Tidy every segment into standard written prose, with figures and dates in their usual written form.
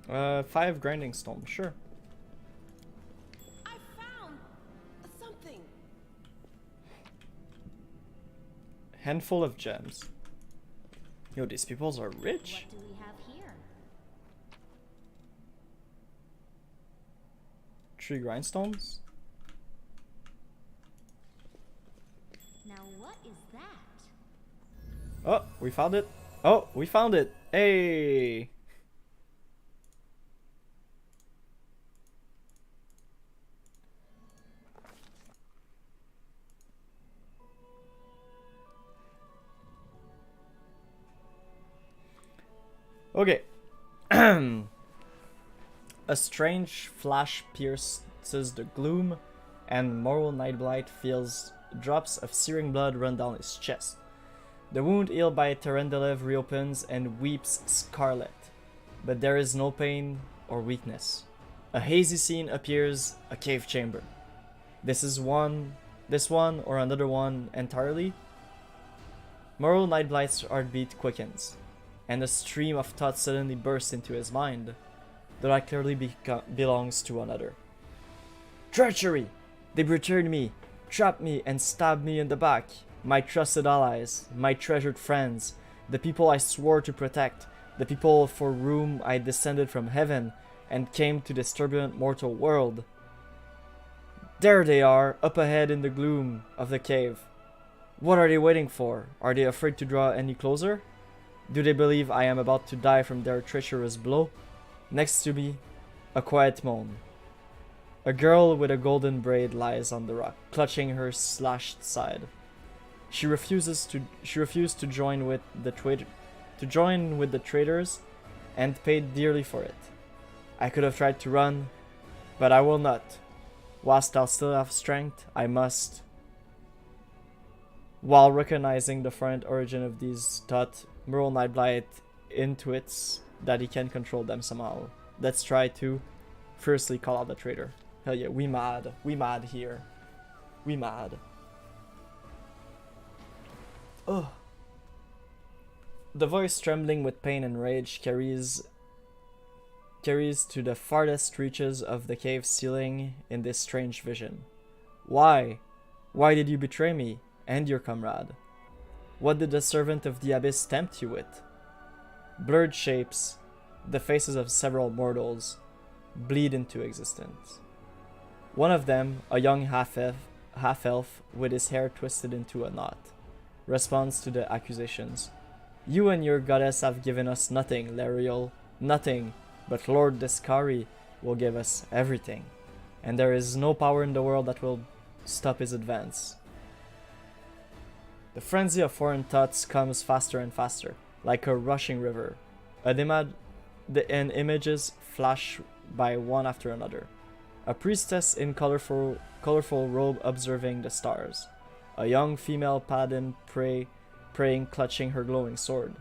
5 grinding stone, sure. I found something. Handful of gems. Yo, these peoples are rich. What do we have here? 3 grindstones. Now what is that? Oh, we found it. Oh, we found it. Hey. Okay. A strange flash pierces the gloom, and Moral Nightblight feels drops of searing blood run down his chest. The wound healed by Terendelev reopens and weeps scarlet, but there is no pain or weakness. A hazy scene appears, a cave chamber. This one or another one entirely? Moral Nightblight's heartbeat quickens, and a stream of thoughts suddenly bursts into his mind. The light clearly belongs to another. Treachery! They betrayed me, trapped me, and stabbed me in the back. My trusted allies, my treasured friends, the people I swore to protect, the people for whom I descended from heaven and came to this turbulent mortal world. There they are, up ahead in the gloom of the cave. What are they waiting for? Are they afraid to draw any closer? Do they believe I am about to die from their treacherous blow? Next to me, a quiet moan. A girl with a golden braid lies on the rock, clutching her slashed side. She refused to join with the traitors, and paid dearly for it. I could have tried to run, but I will not. Whilst I still have strength, I must. While recognizing the foreign origin of these thoughts, Moral Nightblight intuits that he can control them somehow. Let's try to fiercely call out the traitor. Hell yeah, we mad here. We mad. Ugh. The voice, trembling with pain and rage, carries to the farthest reaches of the cave ceiling in this strange vision. Why? Why did you betray me and your comrade? What did the servant of the abyss tempt you with? Blurred shapes, the faces of several mortals, bleed into existence. One of them, a young half-elf with his hair twisted into a knot, responds to the accusations. You and your goddess have given us nothing, Larial, nothing, but Lord Descari will give us everything, and there is no power in the world that will stop his advance. The frenzy of foreign thoughts comes faster and faster, like a rushing river. And images flash by one after another. A priestess in colorful robe observing the stars. A young female paladin praying clutching her glowing sword.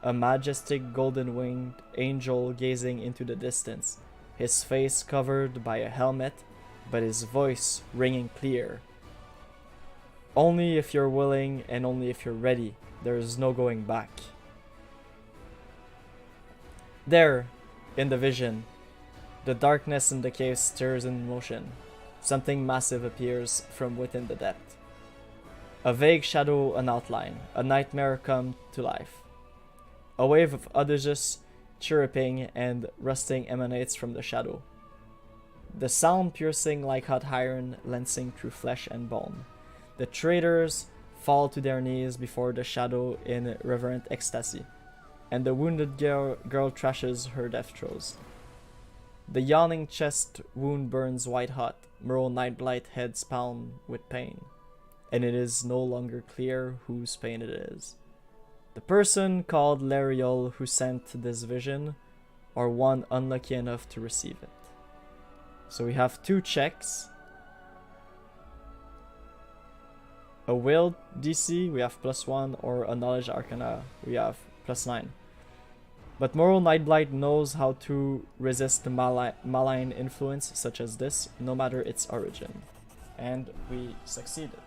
A majestic golden-winged angel gazing into the distance, his face covered by a helmet, but his voice ringing clear. Only if you're willing and only if you're ready, there is no going back. There, in the vision, the darkness in the cave stirs in motion. Something massive appears from within the depth. A vague shadow, an outline, a nightmare come to life. A wave of audacious chirruping and rusting emanates from the shadow. The sound piercing like hot iron, lancing through flesh and bone. The traitors fall to their knees before the shadow in reverent ecstasy, and the wounded girl trashes her death throes. The yawning chest wound burns white hot, Moral Nightblight heads pound with pain, and it is no longer clear whose pain it is. The person called Larial who sent this vision, or one unlucky enough to receive it. So we have 2 checks. A will DC, we have +1, or a knowledge arcana, we have +9. But Moral Nightblight knows how to resist the malign influence such as this, no matter its origin. And we succeeded.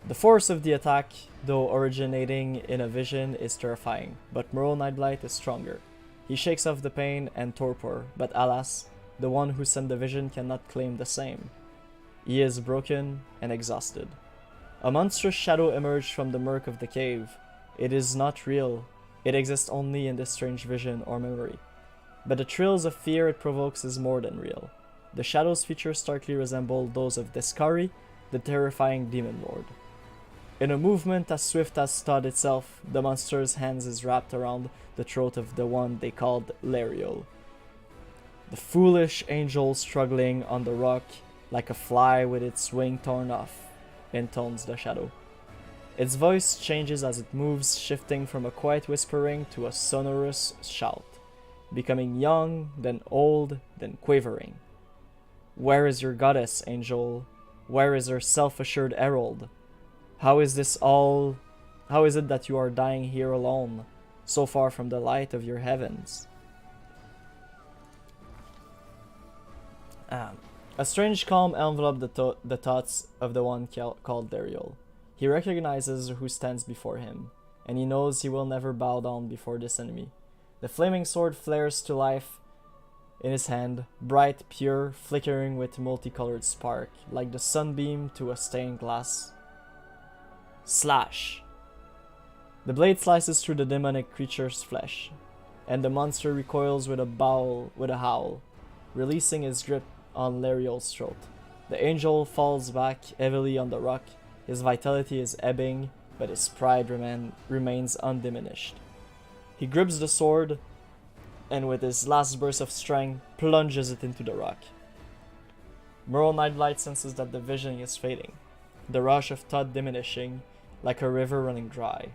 The force of the attack, though originating in a vision, is terrifying, but Moral Nightblight is stronger. He shakes off the pain and torpor, but alas, the one who sent the vision cannot claim the same. He is broken and exhausted. A monstrous shadow emerged from the murk of the cave. It is not real. It exists only in this strange vision or memory. But the thrills of fear it provokes is more than real. The shadow's features starkly resemble those of Deskari, the terrifying demon lord. In a movement as swift as thought itself, the monster's hands is wrapped around the throat of the one they called Larial. The foolish angel struggling on the rock like a fly with its wing torn off, intones the shadow. Its voice changes as it moves, shifting from a quiet whispering to a sonorous shout, becoming young, then old, then quavering. Where is your goddess, angel? Where is her self-assured herald? How is it that you are dying here alone, so far from the light of your heavens? A strange calm enveloped the thoughts of the one called Larial. He recognizes who stands before him, and he knows he will never bow down before this enemy. The flaming sword flares to life in his hand, bright, pure, flickering with multicolored spark, like the sunbeam to a stained glass. Slash! The blade slices through the demonic creature's flesh, and the monster recoils with a howl, releasing his grip on Larial's throat. The angel falls back heavily on the rock. His vitality is ebbing, but his pride remains undiminished. He grips the sword, and with his last burst of strength, plunges it into the rock. Moral Nightblight senses that the vision is fading, the rush of thought diminishing, like a river running dry.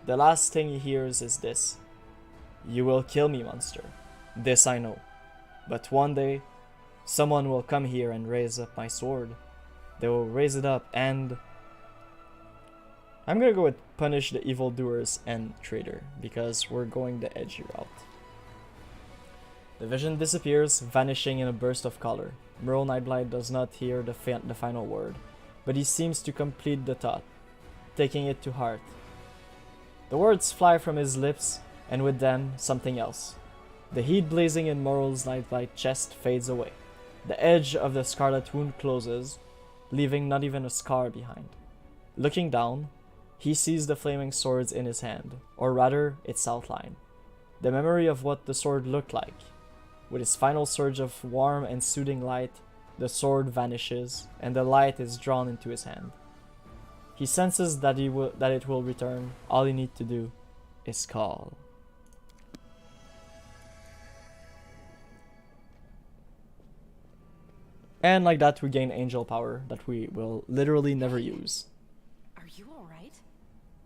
The last thing he hears is this: "You will kill me, monster. This I know. But one day, someone will come here and raise up my sword. They will raise it up and..." I'm gonna go with punish the evildoers and traitor, because we're going the edgy route. The vision disappears, vanishing in a burst of color. Moral Nightblight does not hear the final word, but he seems to complete the thought, taking it to heart. The words fly from his lips, and with them, something else. The heat blazing in Moral's Nightblight chest fades away. The edge of the scarlet wound closes, leaving not even a scar behind. Looking down, he sees the flaming swords in his hand, or rather, its outline. The memory of what the sword looked like. With its final surge of warm and soothing light, the sword vanishes, and the light is drawn into his hand. He senses that it will return. All he needs to do is call. And like that, we gain angel power that we will literally never use. Are you alright?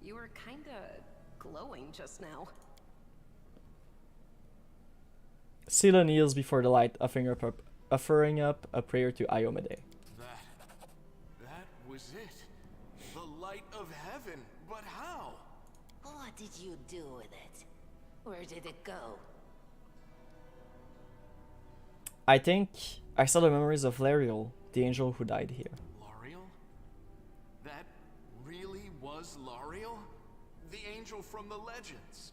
You were kinda glowing just now. Scylla kneels before the light, offering up a prayer to Iomede. That was it. The light of heaven. But how? What did you do with it? Where did it go? I think I saw the memories of Larial, the angel who died here. Larial? That really was Larial? The angel from the legends.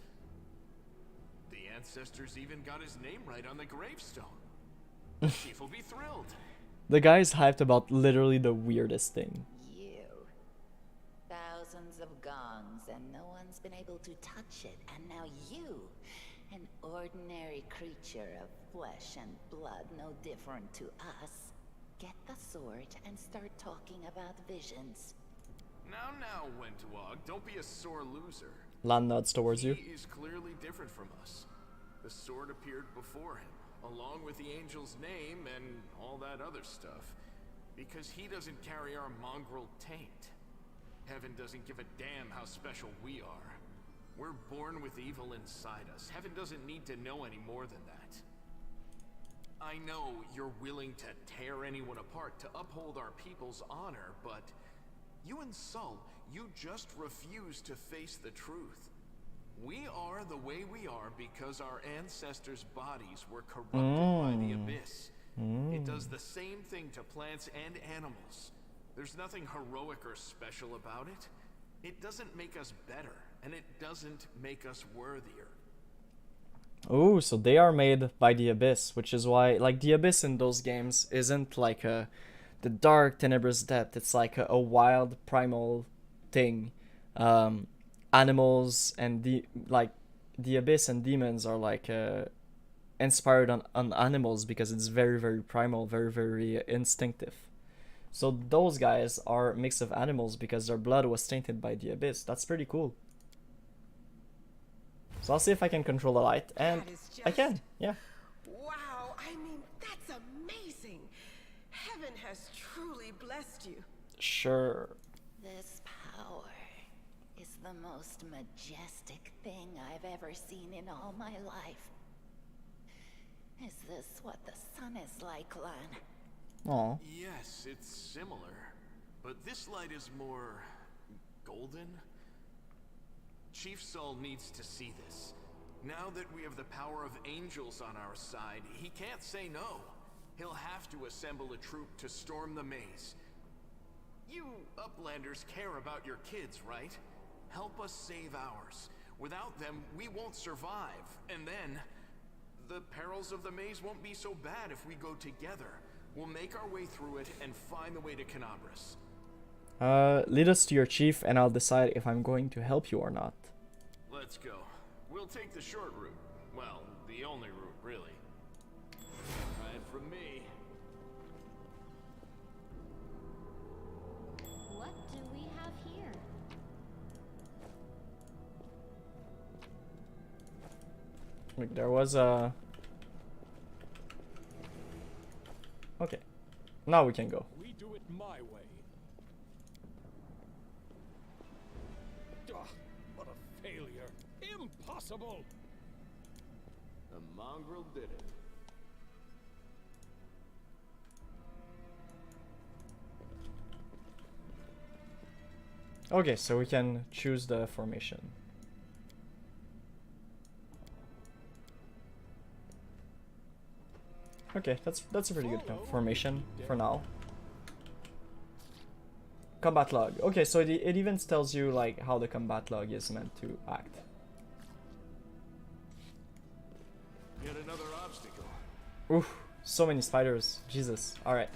The ancestors even got his name right on the gravestone. The chief will be thrilled. The guy's hyped about literally the weirdest thing. You. Thousands of gongs and no one's been able to touch it. And now you, an ordinary creature of flesh and blood, no different to us, get the sword and start talking about visions. Now, Wentwog, don't be a sore loser. Lan nods towards you. He is clearly different from us. The sword appeared before him, along with the angel's name and all that other stuff, because he doesn't carry our mongrel taint. Heaven doesn't give a damn how special we are. We're born with evil inside us. Heaven doesn't need to know any more than that. I know you're willing to tear anyone apart to uphold our people's honor, but you and Sol, you just refuse to face the truth. We are the way we are because our ancestors' bodies were corrupted by the abyss. It does the same thing to plants and animals. There's nothing heroic or special about it. It doesn't make us better, and it doesn't make us worthier. Oh, so they are made by the Abyss, which is why, like, the Abyss in those games isn't like the dark, tenebrous depth. It's like a wild, primal thing. Animals and the Abyss and demons are like inspired on animals because it's very, very primal, very, very instinctive. So those guys are a mix of animals because their blood was tainted by the Abyss. That's pretty cool. So I'll see if I can control the light, and I can, yeah. Wow, I mean, that's amazing. Heaven has truly blessed you. Sure. This power is the most majestic thing I've ever seen in all my life. Is this what the sun is like, Lan? Aw. Yes, it's similar, but this light is more golden. Chief Saul needs to see this. Now that we have the power of angels on our side, he can't say no. He'll have to assemble a troop to storm the maze. You Uplanders care about your kids, right? Help us save ours. Without them, we won't survive. And then, the perils of the maze won't be so bad if we go together. We'll make our way through it and find the way to Canabras. Lead us to your chief and I'll decide if I'm going to help you or not. Let's go. We'll take the short route. Well, the only route, really. Right from me. What do we have here? Like, there was a... Okay. Now we can go. We do it my way. Ugh, what a failure. Impossible. The mongrel did it. Okay, so we can choose the formation. Okay, that's a pretty good formation for now. Combat log. Okay, so it even tells you like how the combat log is meant to act. Yet another obstacle. Oof, so many spiders. Jesus. All right.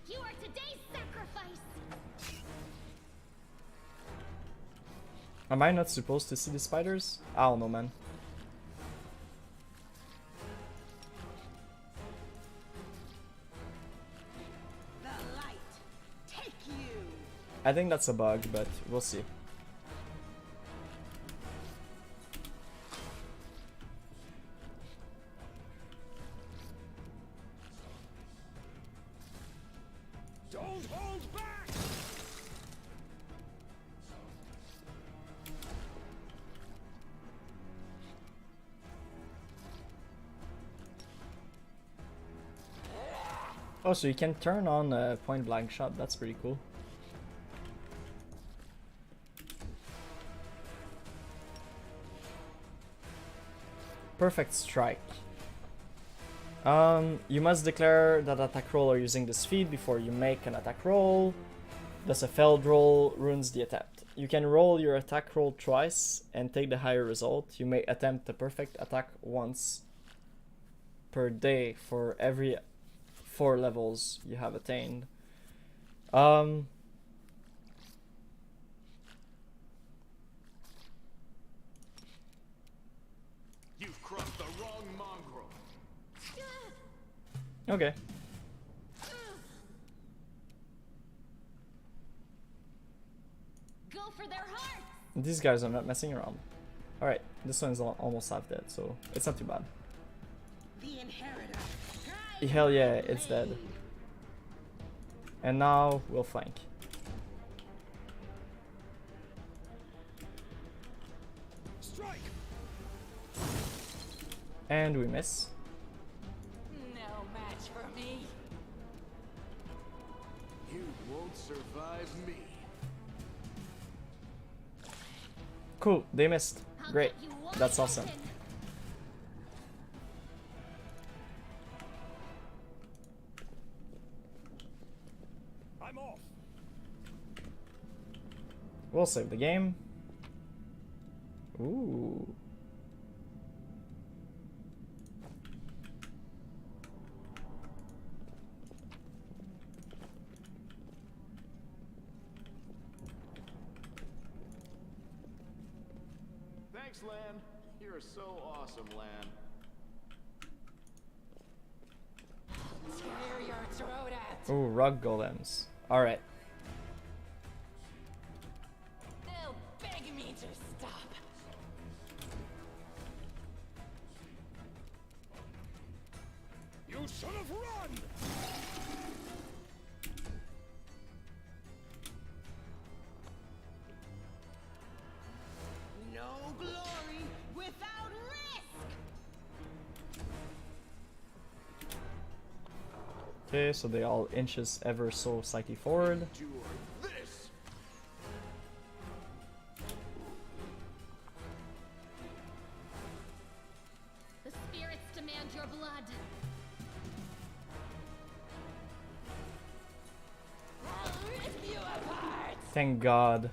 You are today's sacrifice! Am I not supposed to see the spiders? I don't know, man. The light, take you! I think that's a bug, but we'll see. Don't hold back! Oh, so you can turn on a point blank shot. That's pretty cool. Perfect strike. You must declare that attack roll or using this feat before you make an attack roll. Thus a failed roll ruins the attempt. You can roll your attack roll twice and take the higher result. You may attempt a perfect attack once per day for every 4 levels you have attained. You've crossed the wrong mongrel. Okay. Go for their hearts! These guys are not messing around. Alright, this one's almost half dead, so it's not too bad. The inheritor. Hell yeah, it's dead. And now we'll flank. Strike! And we miss. won't survive me. Cool, they missed. I'll Great. cut you wide That's awesome. open. I'm off. We'll save the game. Ooh. Thanks, Lan. You're so awesome, Lan. Tear your throat out. Ooh, rug golems. Alright. They'll beg me to stop. You should have run! No glory without risk! Okay, so they all inches ever so slightly forward. Endure this. The spirits demand your blood. I'll rip you apart. Thank God.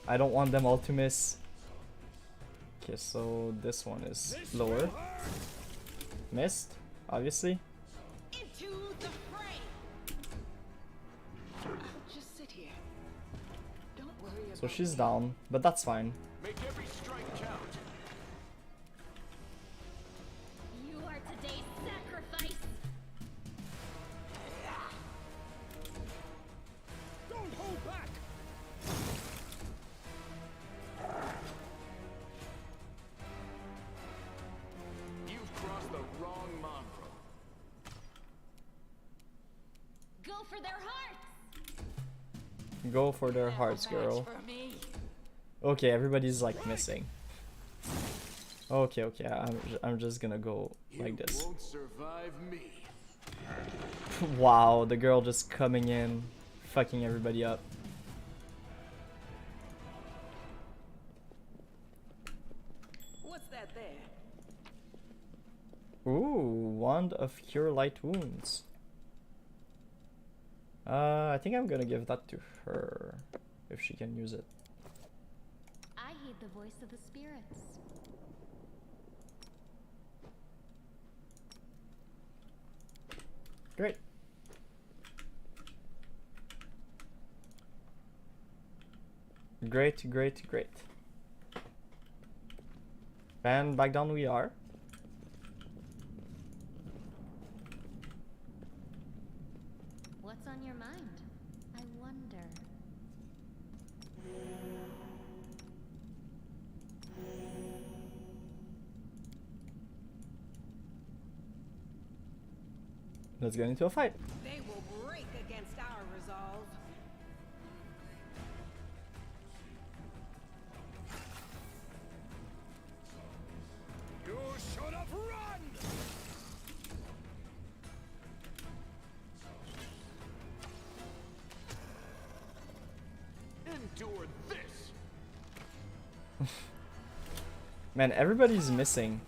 I don't want them all to miss. Okay, so this one is This lower. will hurt. Missed, obviously. Into the fray! Just sit here. Don't worry about So she's me. down, but that's fine. Make every strike count. You are today's sacrifice. Don't hold back. You've crossed the wrong mongrel. Go for their hearts. Go for their No hearts, match girl. For me. Okay, everybody's like missing. Okay, okay, I'm just gonna go like You this. won't survive me. Wow, the girl just coming in, fucking everybody up. What's that there? Ooh, Wand of Cure Light Wounds. I think I'm gonna give that to her, if she can use it. I heed the voice of the spirits. Great. Great, great, great. And back down we are. What's on your mind? I wonder. Let's get into a fight. They will break against our resolve. You should have run! Endure this. Man, everybody's missing.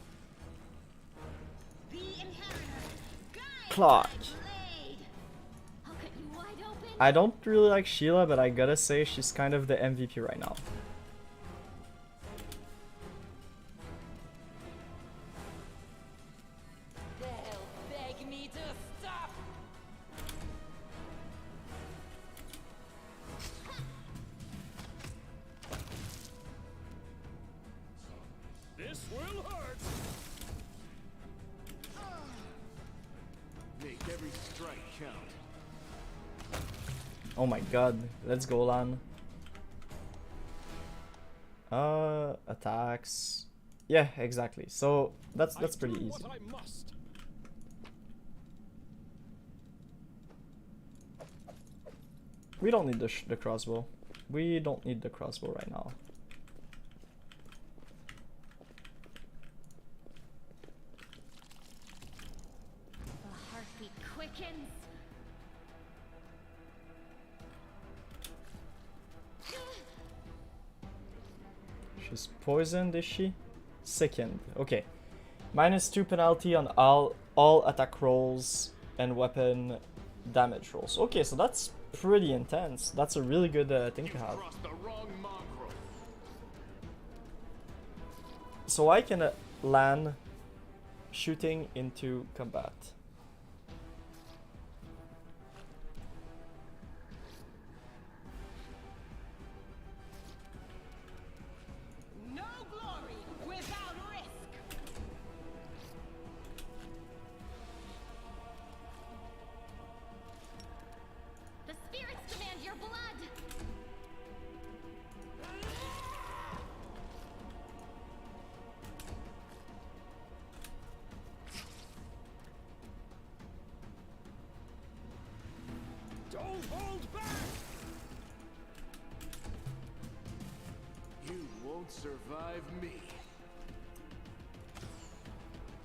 The inheritor. Guide Clock. my blade. I'll cut you wide open. I don't really like Sheila, but I gotta say she's kind of the MVP right now. They'll beg me to stop. This will hurt. Make every strike count. Oh my god, let's go, Lan. Attacks. Yeah, exactly. So that's I pretty do easy. what I must. We don't need the crossbow. We don't need the crossbow right now. The heartbeat quickens. She's poisoned, is she? Sickened. Okay. -2 penalty on all attack rolls and weapon damage rolls. Okay, so that's pretty intense. That's a really good thing to have. Crossed the wrong mongrel. So I can land shooting into combat. No glory without risk. The spirits demand your blood! Don't hold back! You won't survive me.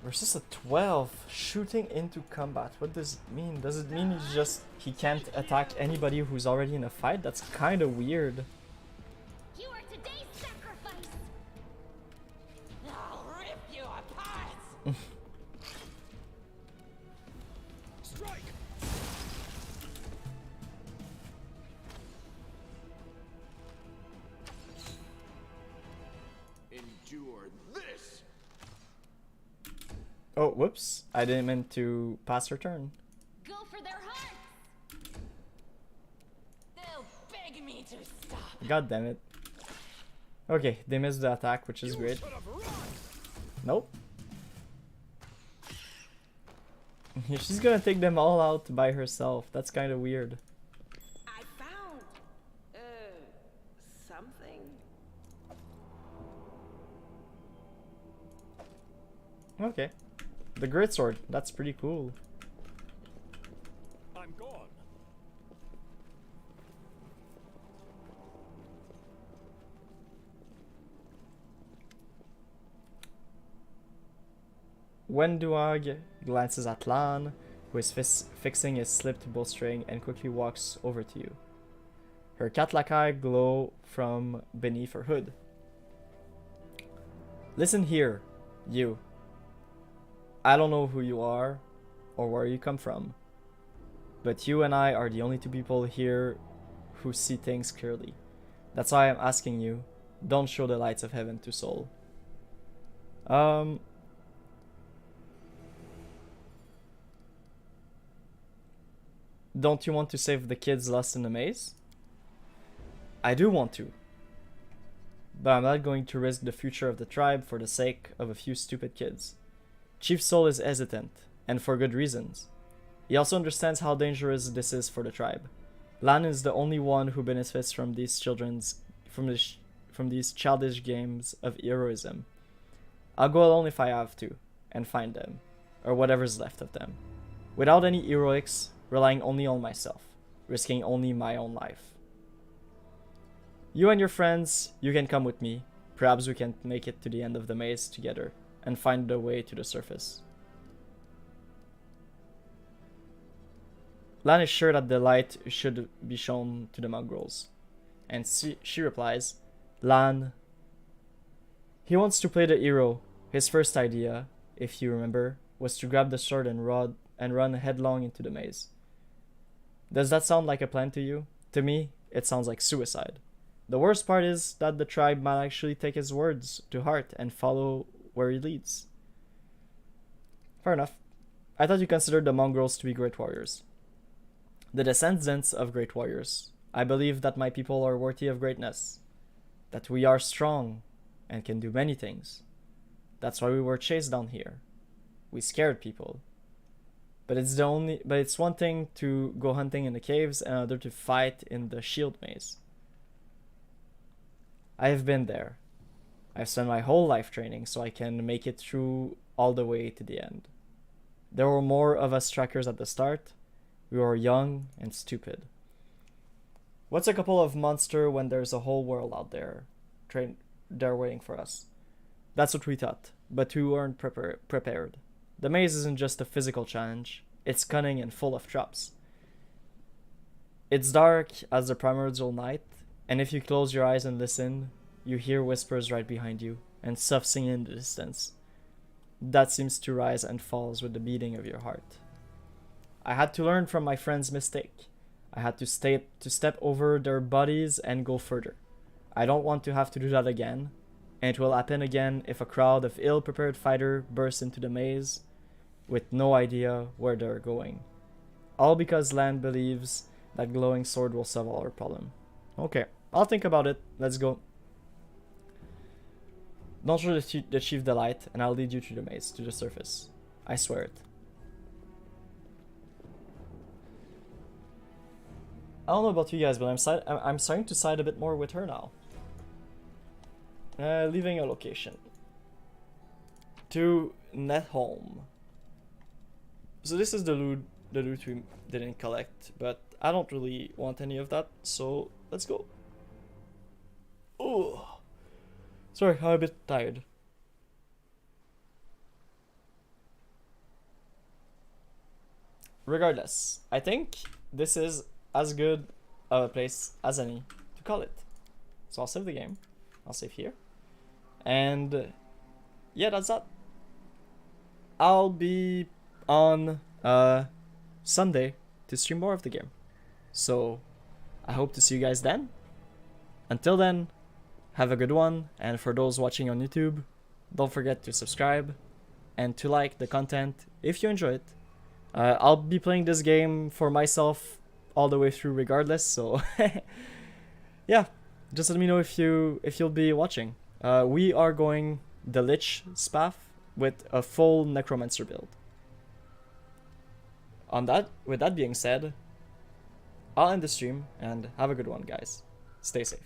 Versus a 12, shooting into combat. What does it mean? Does it mean he can't attack anybody who's already in a fight? That's kind of weird. You are today's sacrifice! I'll rip you apart. Strike! Endure this. Oh, whoops. I didn't mean to pass her turn. Go for their hearts! They'll beg me to stop. God damn it. Okay, they missed the attack, which is You great. should have run! Nope. She's gonna take them all out by herself. That's kind of weird. I found, something. Okay. The greatsword. That's pretty cool. I'm gone. Wenduag glances at Lan, who is fixing his slipped bowstring, and quickly walks over to you. Her cat-like eye glow from beneath her hood. Listen here, you. I don't know who you are or where you come from, but you and I are the only two people here who see things clearly. That's why I'm asking you, don't show the lights of heaven to Soul. Don't you want to save the kids lost in the maze? I do want to. But I'm not going to risk the future of the tribe for the sake of a few stupid kids. Chief Soul is hesitant, and for good reasons. He also understands how dangerous this is for the tribe. Lan is the only one who benefits from these childish games of heroism. I'll go alone if I have to, and find them, or whatever's left of them. Without any heroics, relying only on myself, risking only my own life. You and your friends, you can come with me. Perhaps we can make it to the end of the maze together and find the way to the surface. Lan is sure that the light should be shown to the mongrels. And she replies, Lan, he wants to play the hero. His first idea, if you remember, was to grab the sword and run headlong into the maze. Does that sound like a plan to you? To me, it sounds like suicide. The worst part is that the tribe might actually take his words to heart and follow where he leads. Fair enough. I thought you considered the mongrels to be great warriors. The descendants of great warriors. I believe that my people are worthy of greatness. That we are strong and can do many things. That's why we were chased down here. We scared people. But it's one thing to go hunting in the caves and another to fight in the shield maze. I have been there. I've spent my whole life training so I can make it through all the way to the end. There were more of us trackers at the start. We were young and stupid. What's a couple of monsters when there's a whole world out there waiting for us? That's what we thought, but we weren't prepared. The maze isn't just a physical challenge, it's cunning and full of traps. It's dark as the primordial night, and if you close your eyes and listen, you hear whispers right behind you, and soft singing in the distance. That seems to rise and falls with the beating of your heart. I had to learn from my friend's mistake. I had to step over their bodies and go further. I don't want to have to do that again, and it will happen again if a crowd of ill-prepared fighters bursts into the maze with no idea where they're going. All because Land believes that glowing sword will solve all our problem. Okay, I'll think about it. Let's go. Don't show the chief the light, and I'll lead you through the maze to the surface. I swear it. I don't know about you guys, but I'm starting to side a bit more with her now. Leaving a location. To Netholm. So this is the loot we didn't collect, but I don't really want any of that, so let's go. Oh, sorry, I'm a bit tired. Regardless, I think this is as good of a place as any to call it. So I'll save the game. I'll save here. And yeah, that's that. I'll be on Sunday to stream more of the game. So I hope to see you guys then. Until then, have a good one. And for those watching on YouTube, don't forget to subscribe and to like the content if you enjoy it. I'll be playing this game for myself all the way through regardless, so yeah, just let me know if you'll be watching. We are going the Lich Spath with a full Necromancer build. With that being said, I'll end the stream and have a good one, guys. Stay safe.